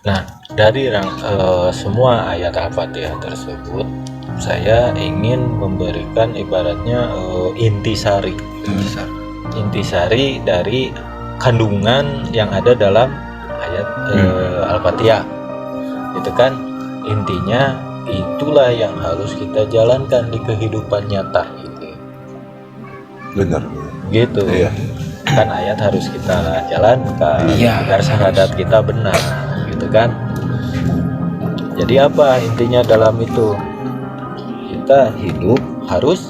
Nah, dari semua ayat Al-Fatihah tersebut, saya ingin memberikan ibaratnya intisari dari kandungan yang ada dalam ayat Al-Fatihah. Itu kan intinya itulah yang harus kita jalankan di kehidupan nyata gitu. Benar. Gitu. Iya. Kan ayat harus kita jalankan agar syahadat kita benar gitu kan. Jadi apa intinya dalam itu? Kita hidup harus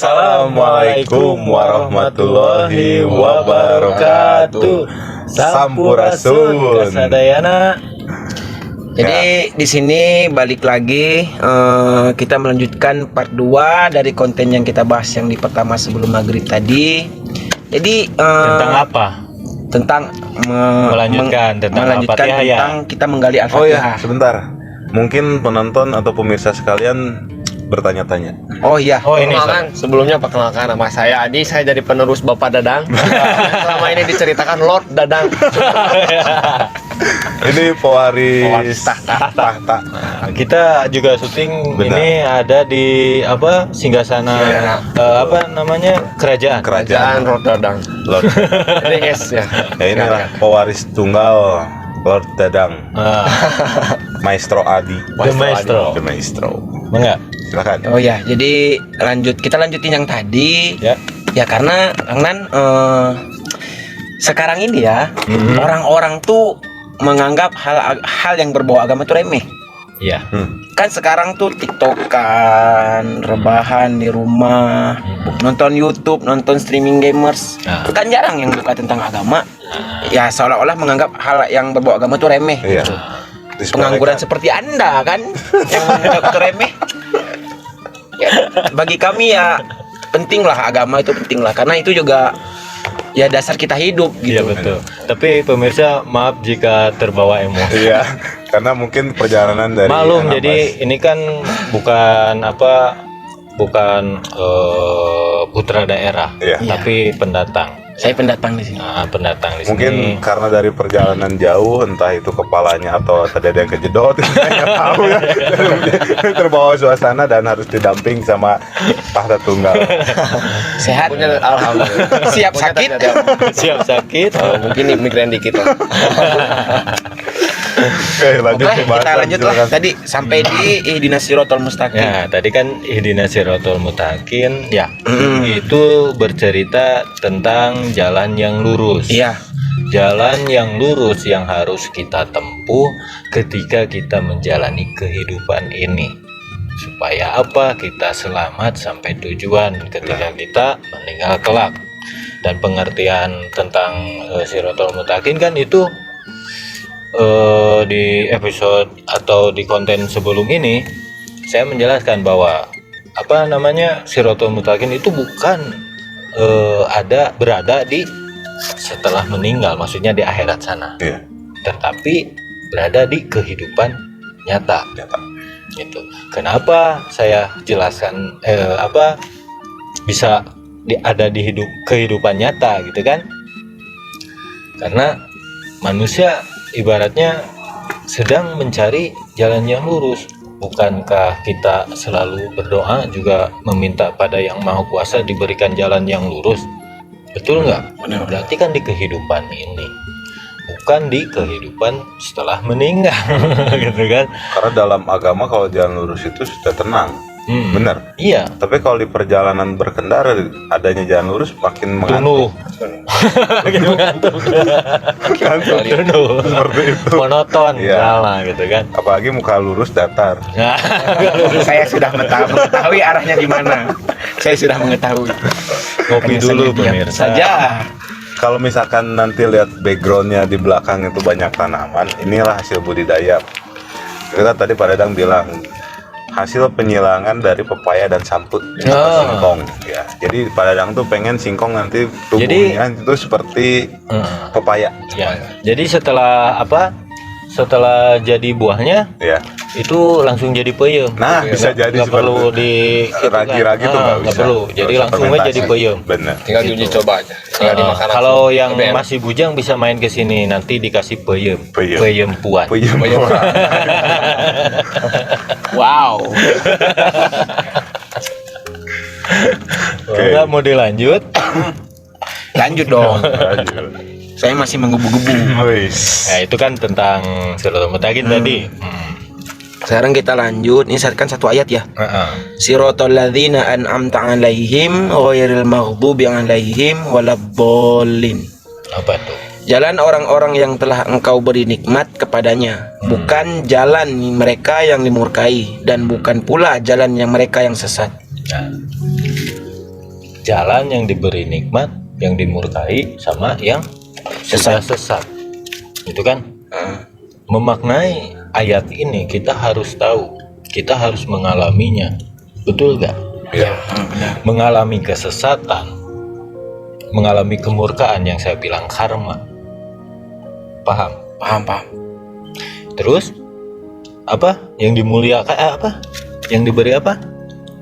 Assalamualaikum warahmatullahi wabarakatuh. Sampurasun. Kasadayana. Jadi di sini balik lagi kita melanjutkan part 2 dari konten yang kita bahas yang di pertama sebelum maghrib tadi. Jadi Tentang apa? tentang Melanjutkan tentang Al-Fatihah ya. tentang kita menggali Oh Al-Fatihah. ya, sebentar. Mungkin penonton atau pemirsa sekalian bertanya-tanya. Oh iya. Oh ini Perkenalkan, sebelumnya perkenalkan nama saya Adi, saya jadi penerus Bapak Dadang. Selama ini diceritakan Lord Dadang. Ini pewaris tahta. kita juga syuting. Benar. Ini ada di apa singgasana apa namanya kerajaan. Kerajaan Lord Dadang. Lord. Ini S ya. Ya inilah pewaris tunggal Lord Dadang. Maestro Adi. The Maestro. The Maestro. Enggak? Silakan. Oh ya, jadi kita lanjutin yang tadi. Ya. Ya karena Kang Nan sekarang ini ya orang-orang tuh menganggap hal yang berbau agama itu remeh. Iya. Kan sekarang tuh TikTokan, rebahan di rumah, nonton YouTube, nonton streaming gamers. Nah. Kan jarang yang buka tentang agama. Ya seolah-olah menganggap hal yang berbau agama itu remeh. Iya. Pengangguran seperti Anda kan yang menganggap itu remeh. Ya, bagi kami ya penting lah, agama itu penting lah, karena itu juga ya dasar kita hidup Iya gitu. betul. Tapi pemirsa maaf jika terbawa emosi. Iya, karena mungkin perjalanan dari Malum, Anambas. jadi ini kan bukan putra daerah, Iya. tapi pendatang. Saya pendatang di sini. Nah, pendatang di sini. Mungkin karena dari perjalanan jauh, entah itu kepalanya atau tadi ada yang kejedot, saya nggak tahu ya. Terbawa suasana dan harus didamping sama tahta tunggal. Sehat, Punya alhamdulillah. siap Punya sakit. tadi ada- siap sakit. mungkin migrain dikit lah. Oke, lanjut Oke, pembahasan, kita lanjut lah. silakan. Tadi sampai di Ihdinas Siratal Mustaqim. Ya, tadi kan Ihdinas Siratal Mustaqim ya. Itu bercerita tentang jalan yang lurus. Iya. Jalan yang lurus yang harus kita tempuh ketika kita menjalani kehidupan ini. Supaya apa? Kita selamat sampai tujuan ketika kita meninggal kelak. Dan pengertian tentang Siratal Mustaqim kan itu di episode atau di konten sebelum ini saya menjelaskan bahwa apa namanya Siratal Mustaqim itu bukan berada di setelah meninggal, maksudnya di akhirat sana, Iya. tetapi berada di kehidupan nyata. Nyata. Gitu. Kenapa saya jelaskan bisa ada di kehidupan nyata gitu kan? Karena manusia ibaratnya sedang mencari jalan yang lurus. Bukankah kita selalu berdoa juga meminta pada Yang Maha Kuasa diberikan jalan yang lurus? Betul nggak? Berarti kan di kehidupan ini bukan di kehidupan setelah meninggal. Gitu kan. Karena dalam agama kalau jalan lurus itu sudah tenang. Benar. Iya, Tapi kalau di perjalanan berkendara adanya jalan lurus makin penuh. Gitu kan, Ngantuk. penuh. Seperti itu. Monoton, Iya. salah gitu kan. Apalagi muka lurus datar. Nah, Saya sudah mengetahui arahnya di mana. Saya sudah mengetahui. ngopi Hanya dulu saya diam pemirsa. saja. Kalau misalkan nanti lihat backgroundnya di belakang itu banyak tanaman, inilah hasil budidaya. Kita tadi Pak Dadang bilang hasil penyilangan dari pepaya dan samput atau Oh. singkong. Ya, jadi Pak Dadang tuh pengen singkong nanti tubuhnya itu seperti pepaya. Ya. Jadi setelah apa? Setelah jadi buahnya Ya, itu langsung jadi peyem. nah bisa jadi Nggak seperti perlu di gitu kan. ragi-ragi tuh nggak bisa. perlu. Jadi Nggak usah langsung aja jadi fermentasi. peyem. Bener. Tinggal diuji coba aja. Tinggal dimakan Kalau langsung. yang Lebih enak. masih bujang bisa main ke sini nanti dikasih peyem. Peyem. Puan. Peyem. Wow. Kalau nggak mau dilanjut, Lanjut dong. Lanjut. Saya masih menggebu-gebu. Wis. nah itu kan tentang Siratal Mustaqim tadi. Sekarang kita lanjut. Ini kan satu ayat ya. Siratal ladzina an'amta 'alaihim ghairil maghdubi 'alaihim waladdallin. Apa tuh? Jalan orang-orang yang telah engkau beri nikmat kepadanya, bukan jalan mereka yang dimurkai, dan bukan pula jalan yang mereka yang sesat. Nah, jalan yang diberi nikmat, yang dimurkai, sama yang sudah sesat. Itu kan memaknai ayat ini kita harus tahu, kita harus mengalaminya. Betul gak? Ya. Mengalami kesesatan, mengalami kemurkaan yang saya bilang karma. Paham? Paham. Terus apa? Yang dimuliakan apa? Yang diberi apa?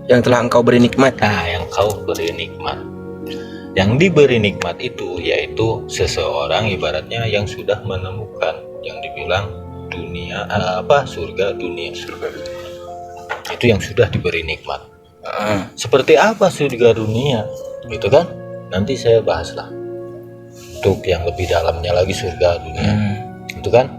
Yang telah engkau beri nikmat. Nah, yang kau beri nikmat. Yang diberi nikmat itu yaitu seseorang ibaratnya yang sudah menemukan yang dibilang dunia surga dunia. Itu yang sudah diberi nikmat. Seperti apa surga dunia? Gitu kan? Nanti saya bahaslah. Untuk yang lebih dalamnya lagi surga dunia. Itu kan?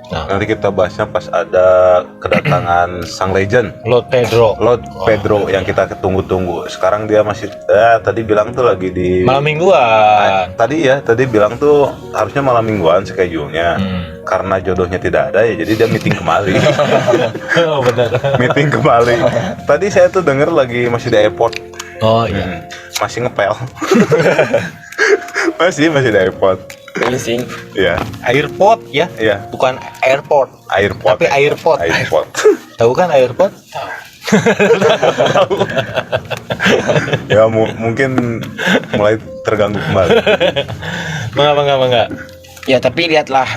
Nah, Nanti kita bahasnya pas ada kedatangan sang legend Lord Pedro Lord Pedro yang kita ketunggu-tunggu. Sekarang dia masih tadi bilang tuh lagi di malam mingguan. Tadi bilang tuh harusnya malam mingguan schedule-nya. Karena jodohnya tidak ada ya jadi dia meeting kembali. Oh, benar. Meeting kembali. Tadi saya tuh denger lagi masih di airport. Oh iya. Masih ngepel. masih di airport. Racing. Iya, Airport ya, iya. bukan airport. Airport. Tapi airport. Airport. Tahu kan airport? Ya mungkin mulai terganggu kembali. Enggak. Ya tapi lihatlah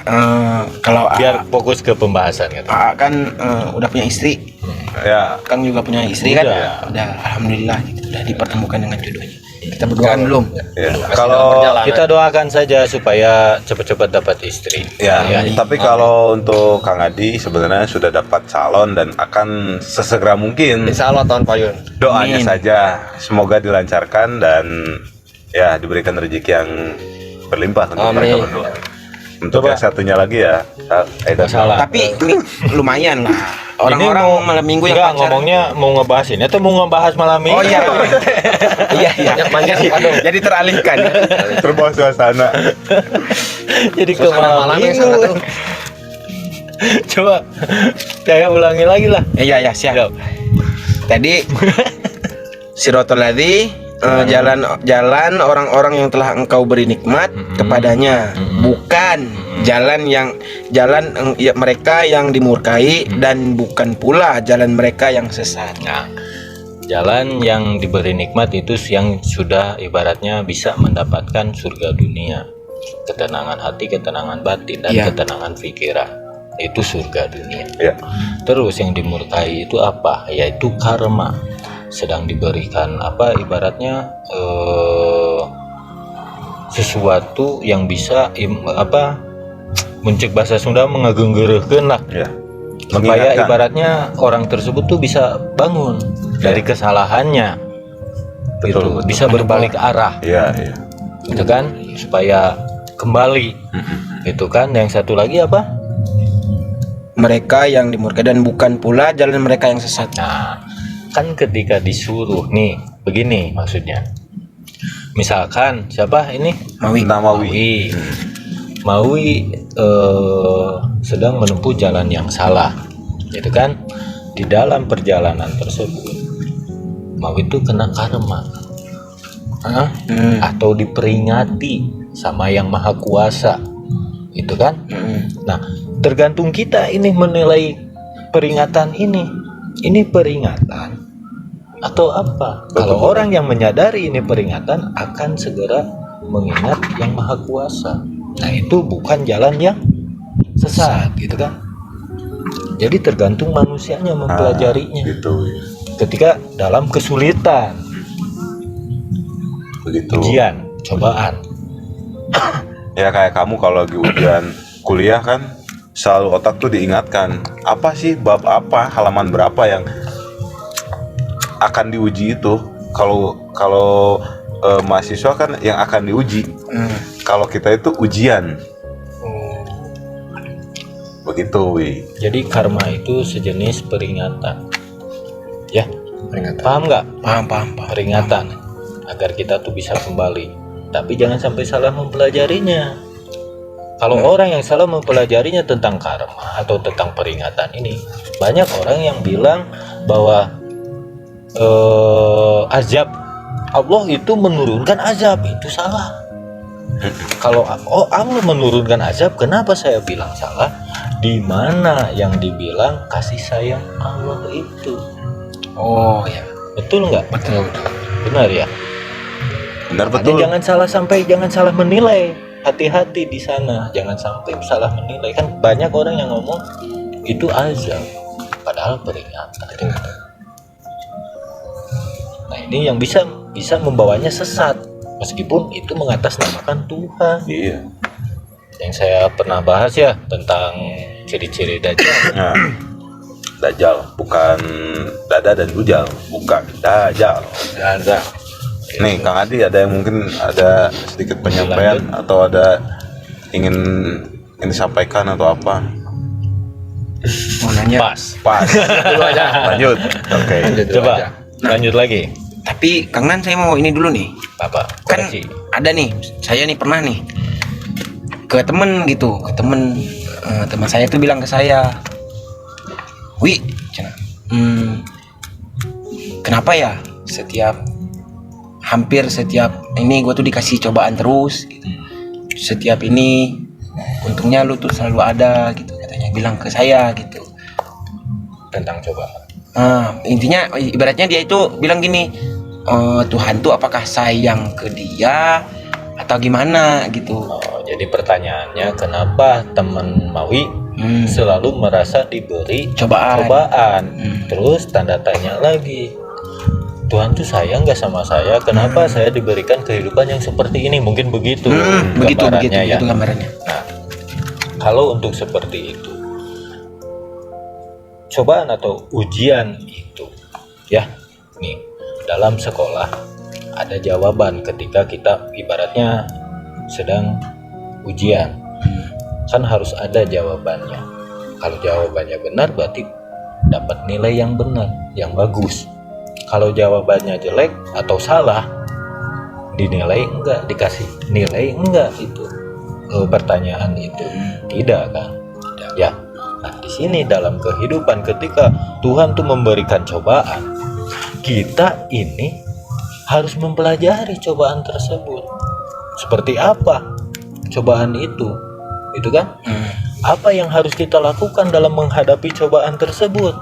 kalau Biar fokus ke pembahasan gitu. kan udah punya istri, Ya, Kang juga punya istri kan? Udah. Udah, alhamdulillah gitu, udah dipertemukan dengan jodohnya. Kita berdoakan belum? ya. Masih Kalau dalam perjalanan. Kita doakan saja supaya cepat-cepat dapat istri. ya, tapi kalau untuk Kang Adi sebenarnya sudah dapat calon dan akan sesegera mungkin. Insya Allah tahun Payun. Doanya Amin. saja semoga dilancarkan dan ya diberikan rezeki yang berlimpah untuk Amin. mereka berdua. Untuk Coba. yang satunya lagi ya, Aidan. Masalah. Tapi ini lumayan lah. Ini Orang-orang malam minggu yang enggak, pacaran. ngomongnya mau ngebahas ini atau mau ngebahas malam minggu? Oh iya. Iya. Banyak, aduh. Jadi teralihkan. Terbawa suasana. Jadi ke Suasana malam malamnya minggu. sangat- Coba saya ulangi lagi lah. Iya, siap. Tadi Siratal ladzi jalan orang-orang yang telah engkau beri nikmat kepadanya, bukan jalan mereka yang dimurkai, dan bukan pula jalan mereka yang sesat. Nah, jalan yang diberi nikmat itu yang sudah ibaratnya bisa mendapatkan surga dunia, ketenangan hati, ketenangan batin, dan Iya. ketenangan pikiran. Itu surga dunia. Ya. Terus yang dimurkai itu apa? Yaitu karma. Sedang diberikan apa? Ibaratnya sesuatu yang bisa muncik bahasa Sunda mengagenggereukeun lah. Ya. Supaya Mengingatkan. ibaratnya orang tersebut tuh bisa bangun dari kesalahannya. Betul, Gitu. betul. Bisa berbalik arah. Iya, iya. Gitu kan? Supaya kembali. Itu kan. Yang satu lagi apa? Mereka yang dimurkai dan bukan pula jalan mereka yang sesat. Nah, kan ketika disuruh nih, begini maksudnya. Misalkan siapa ini? Mawi. Mawi. Mawi sedang menempuh jalan yang salah, gitu kan? Di dalam perjalanan tersebut, Mawi itu kena karma, atau diperingati sama yang maha kuasa, itu kan? Nah, tergantung kita ini menilai peringatan ini. Ini peringatan atau apa? Kalau orang yang menyadari ini peringatan akan segera mengingat yang maha kuasa. Nah, itu bukan jalan yang sesat, gitu kan? Jadi tergantung manusianya mempelajarinya. Gitu. Ketika dalam kesulitan, Begitu. ujian, cobaan. Ya kayak kamu kalau lagi ujian kuliah kan selalu otak tuh diingatkan apa sih bab apa halaman berapa yang akan diuji itu. Kalau mahasiswa kan yang akan diuji. Kalau kita itu ujian. Begitu, Wi. Jadi karma itu sejenis peringatan. Ya, Peringatan. paham nggak? Paham. Peringatan agar kita tuh bisa kembali. Tapi jangan sampai salah mempelajarinya. Kalau orang yang salah mempelajarinya tentang karma atau tentang peringatan ini, banyak orang yang bilang bahwa azab Allah itu menurunkan azab, itu salah. Kalau Allah menurunkan azab, kenapa saya bilang salah? Di mana yang dibilang kasih sayang Allah itu? Oh ya, Betul nggak? betul. Benar ya. Benar Makanya betul. jangan salah menilai. Hati-hati di sana, jangan sampai salah menilai. Kan banyak orang yang ngomong itu azab, padahal peringatan. Nah, ini yang bisa membawanya sesat, meskipun itu mengatasnamakan Tuhan. Iya. Yang saya pernah bahas ya tentang ciri-ciri dajjal. Nah, Dajjal bukan dada dan ujal, bukan Dajjal. Nih Kang Adi, ada yang mungkin ada sedikit penyampaian atau ada ingin disampaikan atau apa? Mau nanya. Pas. Dulu aja. Lanjut. Oke. Coba lanjut lagi. Tapi Kang Nan, saya mau ini dulu nih. Apa? Kan Koreksi. ada nih, saya nih pernah nih ke temen gitu, teman saya tuh bilang ke saya, Wi, kenapa ya hampir setiap ini gue tuh dikasih cobaan terus gitu. Setiap ini untungnya lu tuh selalu ada gitu, katanya bilang ke saya gitu. Tentang cobaan. Intinya ibaratnya dia itu bilang gini, Tuhan tuh apakah sayang ke dia atau gimana gitu. Jadi pertanyaannya, kenapa teman Mawi selalu merasa diberi Cobaan. Terus tanda tanya lagi, Tuhan tuh sayang nggak sama saya? Kenapa saya diberikan kehidupan yang seperti ini? Mungkin begitu Begitu gambarannya ya. itu gambarannya. Nah, kalau untuk seperti itu, cobaan atau ujian itu, ya, nih dalam sekolah ada jawaban ketika kita ibaratnya sedang ujian, kan harus ada jawabannya. Kalau jawabannya benar berarti dapat nilai yang benar, yang bagus. Kalau jawabannya jelek atau salah, dinilai enggak, dikasih nilai enggak itu pertanyaan itu. Tidak kan? Ya. Nah, di sini dalam kehidupan ketika Tuhan tuh memberikan cobaan, kita ini harus mempelajari cobaan tersebut. Seperti apa cobaan itu? Itu kan? Apa yang harus kita lakukan dalam menghadapi cobaan tersebut?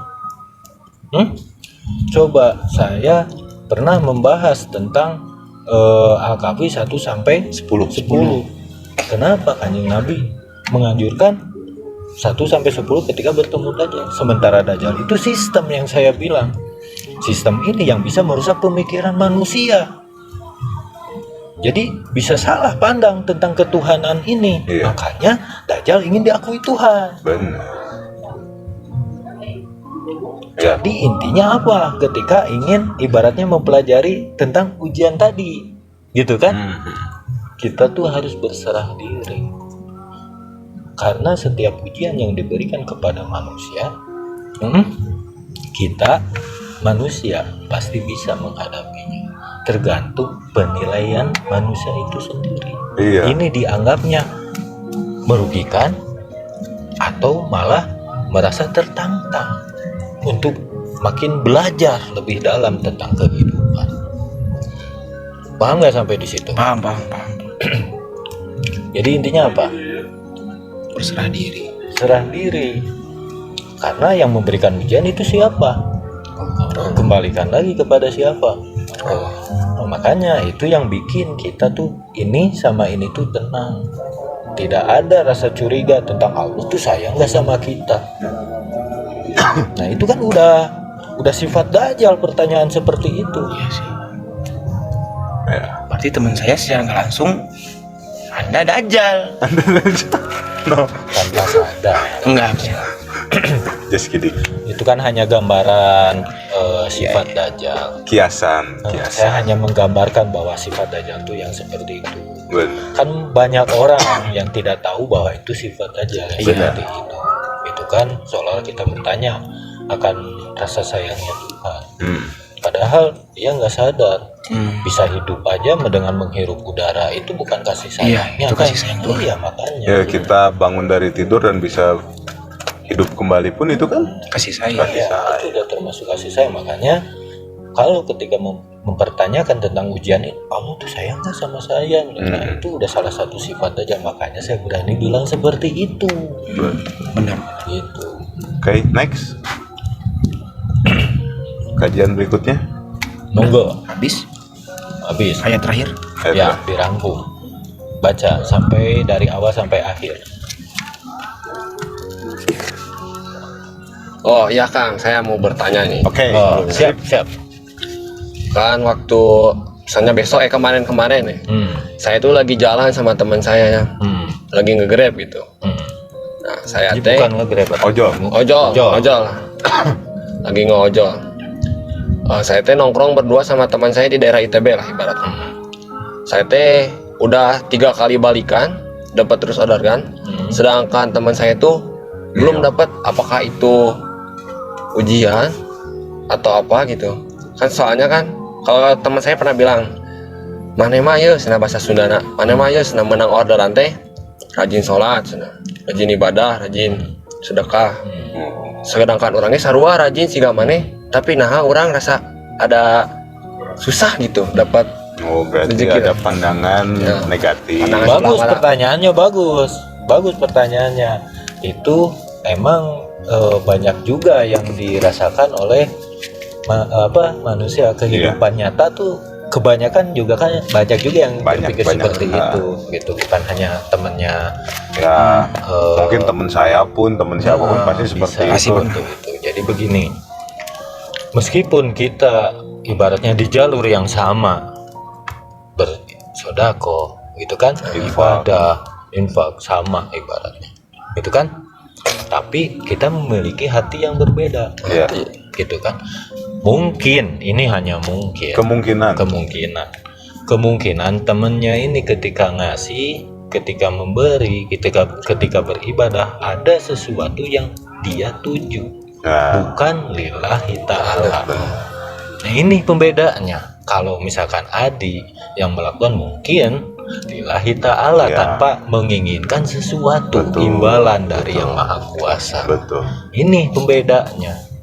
Coba, saya pernah membahas tentang Al-Kahfi 1 sampai 10. Kenapa Kanjeng Nabi menganjurkan 1 sampai 10 ketika bertemu Dajjal? Sementara Dajjal itu sistem yang saya bilang. Sistem ini yang bisa merusak pemikiran manusia. Jadi bisa salah pandang tentang ketuhanan ini. Iya. Makanya Dajjal ingin diakui Tuhan. Benar. Jadi intinya apa? Ketika ingin ibaratnya mempelajari tentang ujian tadi, gitu kan? kita tuh harus berserah diri. Karena setiap ujian yang diberikan kepada manusia, kita manusia pasti bisa menghadapinya. Tergantung penilaian manusia itu sendiri. Iya. Ini dianggapnya merugikan atau malah merasa tertantang untuk makin belajar lebih dalam tentang kehidupan. Paham nggak sampai di situ? Paham. Jadi intinya apa? Berserah diri. Serah diri. Karena yang memberikan ujian itu siapa? Kembalikan lagi kepada siapa? Nah, makanya itu yang bikin kita tuh ini sama ini tuh tenang. Tidak ada rasa curiga tentang Allah tuh sayang nggak sama kita. Nah itu kan udah sifat dajjal pertanyaan seperti itu. Iya sih. Ya. Berarti teman saya secara nggak langsung Anda dajjal. No, Tanpa sadar. Enggak. just kidding. Itu kan hanya gambaran sifat dajjal. Kiasan. Saya hanya menggambarkan bahwa sifat dajjal tuh yang seperti itu. Benar. Kan banyak orang yang tidak tahu bahwa itu sifat dajjal yang seperti itu. Itu kan seolah kita bertanya akan rasa sayangnya Tuhan. Padahal dia nggak sadar bisa hidup aja dengan menghirup udara itu bukan kasih sayangnya. Itu kan? kasih sayang Tuhan. Iya makanya. Ya kita bangun dari tidur dan bisa hidup kembali pun itu kan Kasih sayang. Iya, itu udah termasuk kasih sayang. Makanya kalau ketika mempertanyakan tentang ujian ini, kamu tuh sayang nggak sama saya? Nah, itu udah salah satu sifat aja. Makanya saya berani bilang seperti itu. Benar. Gitu. Oke, next. Kajian berikutnya. Monggo, Habis habis. ayat terakhir. Ya, dirangkum. Baca sampai dari awal sampai akhir. Oh iya Kang, saya mau bertanya nih. Oke. Oh, siap. Kan waktu misalnya besok kemarin nih, saya tuh lagi jalan sama teman saya ya, lagi nge-grab gitu. Nah saya Ini teh bukan nge-grab. Ojol. ojol lagi ngeojol. Saya teh nongkrong berdua sama teman saya di daerah ITB lah ibaratnya. Saya teh udah 3 kali balikan, dapat terus order kan. Sedangkan teman saya tuh belum dapat, apakah itu ujian atau apa gitu. Kan soalnya kan kalau teman saya pernah bilang, "Maneh mah ye cenah bahasa Sundana, maneh mah ye cenah menang orderan teh rajin sholat, cenah, rajin ibadah, rajin sedekah." Sedangkan orangnya sarua rajin siga maneh, tapi nah orang rasa ada susah gitu dapat. Oh, berarti Rezeki ada dah. pandangan Ya. negatif. Pandangan Bagus sebelah pertanyaannya, bagus pertanyaannya. Itu emang banyak juga yang dirasakan oleh manusia. Kehidupan nyata tuh kebanyakan juga kan banyak juga yang berpikir seperti itu gitu, bukan hanya temennya. Ya, mungkin teman saya pun, teman siapa pun pasti seperti bisa itu. itu. Jadi begini, meskipun kita ibaratnya di jalur yang sama, bersodako gitu kan, ibadah, infak sama ibaratnya gitu kan, tapi kita memiliki hati yang berbeda. Iya. Gitu kan, mungkin ini hanya mungkin kemungkinan temennya ini ketika ngasih, ketika memberi, ketika beribadah ada sesuatu yang dia tuju, bukan lillahi ta'ala. Nah ini pembedanya. Kalau misalkan Adi yang melakukan mungkin lillahi ta'ala tanpa menginginkan sesuatu, imbalan dari yang maha kuasa. Betul. Ini pembedanya.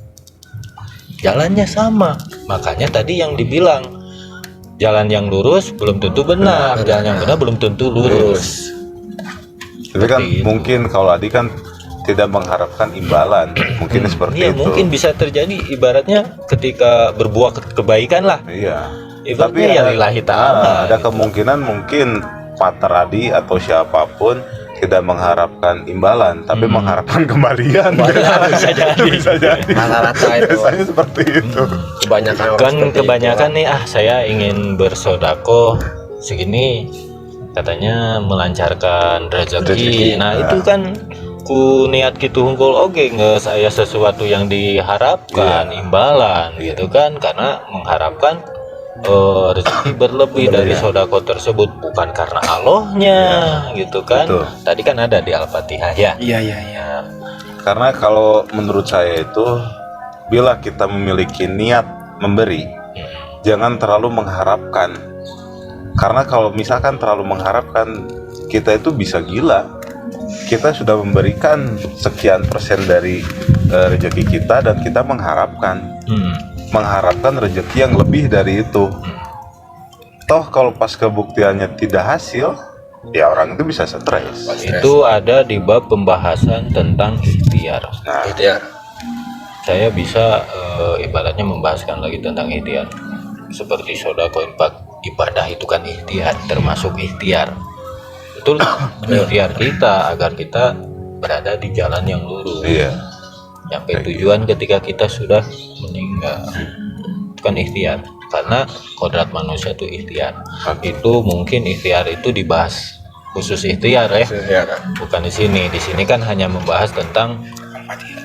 Jalannya sama, makanya tadi yang dibilang jalan yang lurus belum tentu benar, jalan yang benar belum tentu lurus. Tapi kan Seperti itu. mungkin kalau Adi kan tidak mengharapkan imbalan, mungkin seperti Iya, itu. mungkin bisa terjadi ibaratnya ketika berbuah kebaikan lah. Iya. Ibaratnya ya lillahi ta'ala. ada gitu. kemungkinan mungkin Pater Adi atau siapapun tidak mengharapkan imbalan, tapi mengharapkan kembalian. Bisa jadi. Itu bisa jadi. Rata-rata itu Biasanya seperti itu. kebanyakan orang Kan seperti kebanyakan nih saya ingin bersodako segini, katanya melancarkan rezeki. Nah itu kan ku niat gitu hungkul oke nggak saya sesuatu yang diharapkan imbalan gitu kan, karena mengharapkan rezeki berlebih dari sodako tersebut, bukan karena Allahnya gitu kan. Betul. Tadi kan ada di Al-Fatihah ya. Iya. Karena kalau menurut saya itu, bila kita memiliki niat memberi, jangan terlalu mengharapkan. Karena kalau misalkan terlalu mengharapkan, kita itu bisa gila. Kita sudah memberikan sekian persen dari rezeki kita, dan kita mengharapkan rezeki yang lebih dari itu. Toh kalau pas kebuktiannya tidak hasil, ya orang itu bisa stres. Itu ada di bab pembahasan tentang ikhtiar. Nah, Ikhtiar. Saya bisa ibaratnya membahaskan lagi tentang ikhtiar. Seperti sodako, ibadah itu kan ikhtiar, termasuk ikhtiar. Betul, ikhtiar kita agar kita berada di jalan yang lurus. iya, Sampai tujuan ketika kita sudah meninggal. Itu kan ikhtiar. Karena kodrat manusia itu ikhtiar. Itu mungkin ikhtiar itu dibahas khusus ikhtiar ya. Ikhtiar. Bukan di sini. Di sini kan hanya membahas tentang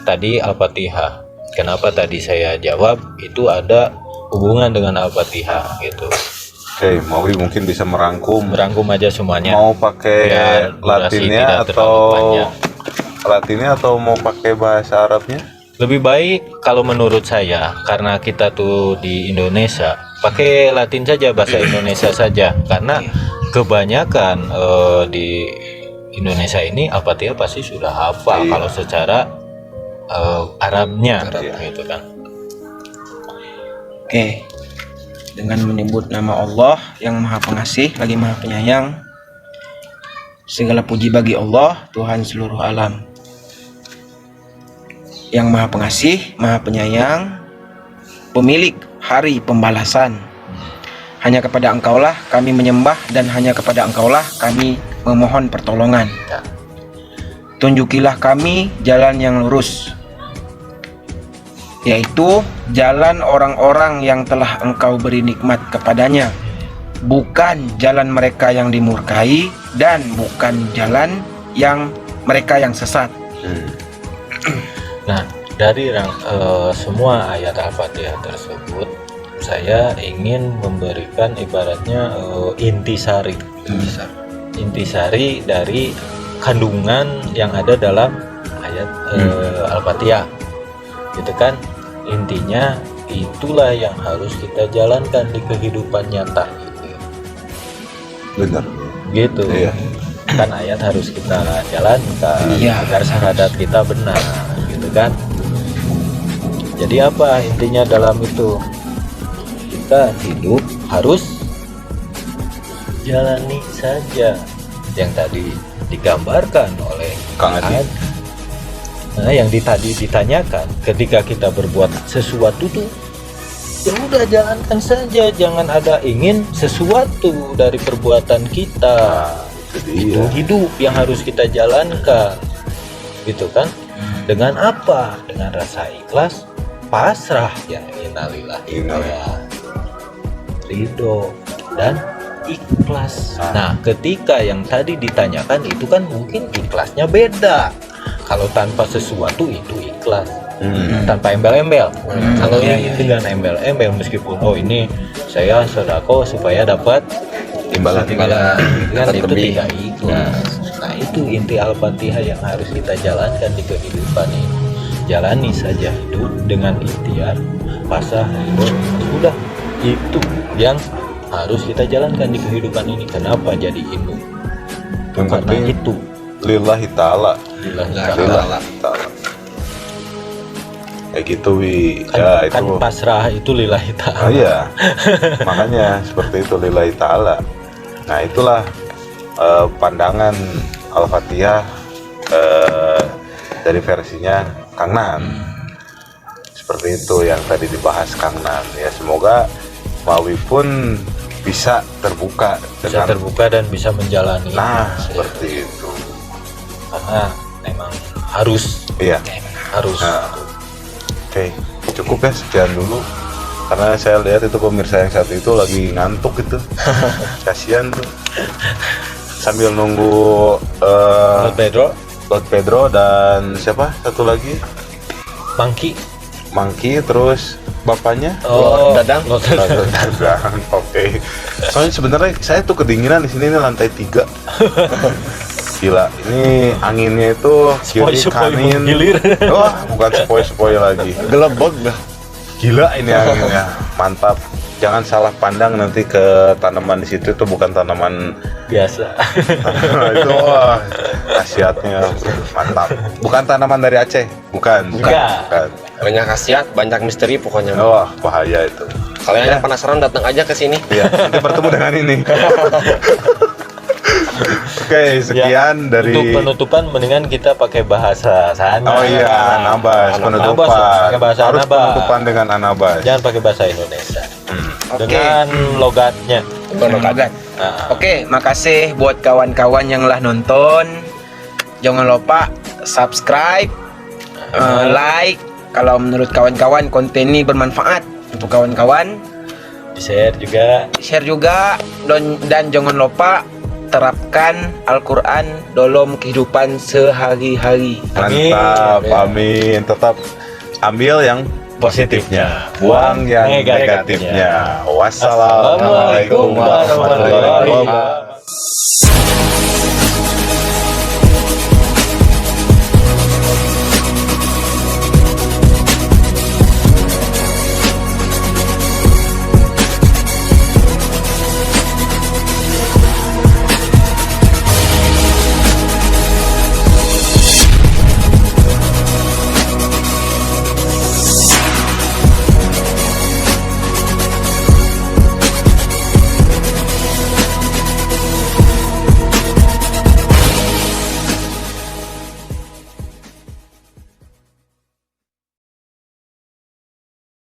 tadi Al-Fatihah. Kenapa tadi saya jawab itu ada hubungan dengan Al-Fatihah gitu. Oke, Mauli mungkin bisa merangkum. Merangkum aja semuanya. Mau pakai Biar durasi Latinnya tidak terlalu panjang. atau mau pakai bahasa Arabnya? Lebih baik kalau menurut saya, karena kita tuh di Indonesia, pakai Latin saja, bahasa Indonesia saja. Karena kebanyakan di Indonesia ini Al-Fatihah pasti sudah hafal kalau secara Arabnya gitu kan. Oke. Dengan menyebut nama Allah yang Maha Pengasih lagi Maha Penyayang. Segala puji bagi Allah, Tuhan seluruh alam. Yang Maha Pengasih, Maha Penyayang, pemilik hari pembalasan. Hanya kepada Engkaulah kami menyembah, dan hanya kepada Engkaulah kami memohon pertolongan. Tunjukilah kami jalan yang lurus, yaitu jalan orang-orang yang telah Engkau beri nikmat kepadanya, bukan jalan mereka yang dimurkai, dan bukan jalan yang mereka yang sesat. Nah, dari semua ayat Al-Fatihah tersebut, saya ingin memberikan ibaratnya intisari dari kandungan yang ada dalam ayat Al-Fatihah, gitu kan. Intinya itulah yang harus kita jalankan di kehidupan nyata gitu. Benar. Gitu. Iya. Kan ayat harus kita jalankan agar syahadat kita benar gitu kan. Jadi apa intinya dalam itu? Kita hidup harus jalani saja yang tadi digambarkan oleh Kang Adi. Nah, yang tadi ditanyakan, ketika kita berbuat sesuatu tuh ya udah jalankan saja, jangan ada ingin sesuatu dari perbuatan kita. Itu hidup yang harus kita jalankan, gitu kan? Dengan apa? Dengan rasa ikhlas, pasrah, ya innalillahi ridho dan ikhlas. Nah, ketika yang tadi ditanyakan itu kan mungkin ikhlasnya beda. Kalau tanpa sesuatu itu ikhlas, tanpa embel-embel. Kalau ini dengan embel-embel, meskipun ini saya sedekah supaya dapat Imbalan. kan itu tidak ikhlas. Nah, itu inti Al-Fatihah yang harus kita jalankan di kehidupan ini. Jalani saja hidup dengan ikhtiar, pasrah, ridho. Sudah, itu yang harus kita jalankan di kehidupan ini. Kenapa jadi hidup? Yang Karena penting itu lillahi ta'ala. lillahi Lillahi ta'ala. ta'ala. Kayak gitu, Wi. Kan, Ya, kan itu. pasrah itu lillahi Oh ta'ala. iya. Makanya seperti itu, lillahi ta'ala. Nah, itulah pandangan Al-Fatihah dari versinya Kang Nan. Seperti itu yang tadi dibahas Kang Nan. Ya, semoga Mawi pun bisa terbuka Bisa terbuka dan bisa menjalani. Nah, seperti itu. Karena memang harus Iya. harus. Nah, oke, cukup ya, sekian dulu. Karena saya lihat itu pemirsa yang satu itu lagi ngantuk gitu. Kasihan tuh. Sambil nunggu Buat Pedro, Lord Pedro dan siapa? Satu lagi? Mangki, Mangki, terus bapaknya? Lord Dadang. Dadang. Oke. Soalnya sebenarnya saya tuh kedinginan di sini, ini lantai 3. Gila, ini anginnya itu kiri Sepoi-sepoi kanin. menggilir. Wah, bukan sepoi-sepoi lagi. Gelebeg dah. Gila ini anginnya, mantap. Jangan salah pandang nanti ke tanaman di situ, itu bukan tanaman Biasa. itu. Wah, khasiatnya mantap. Bukan tanaman dari Aceh, bukan. Bukan. Banyak khasiat, banyak misteri pokoknya. Wah, bahaya itu. Kalian yang penasaran datang aja ke sini. Iya, nanti bertemu dengan ini. Oke, sekian dari. Untuk penutupan mendingan kita pakai bahasa sana. Oh iya, Anabas, penutupan. pakai bahasa Harus Anabas. penutupan dengan Anabas. Jangan pakai bahasa Indonesia. Oke. Dengan logatnya. Logat. Nah, Oke, makasih buat kawan-kawan yang lah nonton. Jangan lupa subscribe, like. Kalau menurut kawan-kawan konten ini bermanfaat untuk kawan-kawan, di-share juga. share juga dan jangan lupa terapkan Al-Quran dalam kehidupan sehari-hari. Mantap, amin. Tetap ambil yang positifnya, buang yang negatifnya. Wassalamualaikum warahmatullahi wabarakatuh.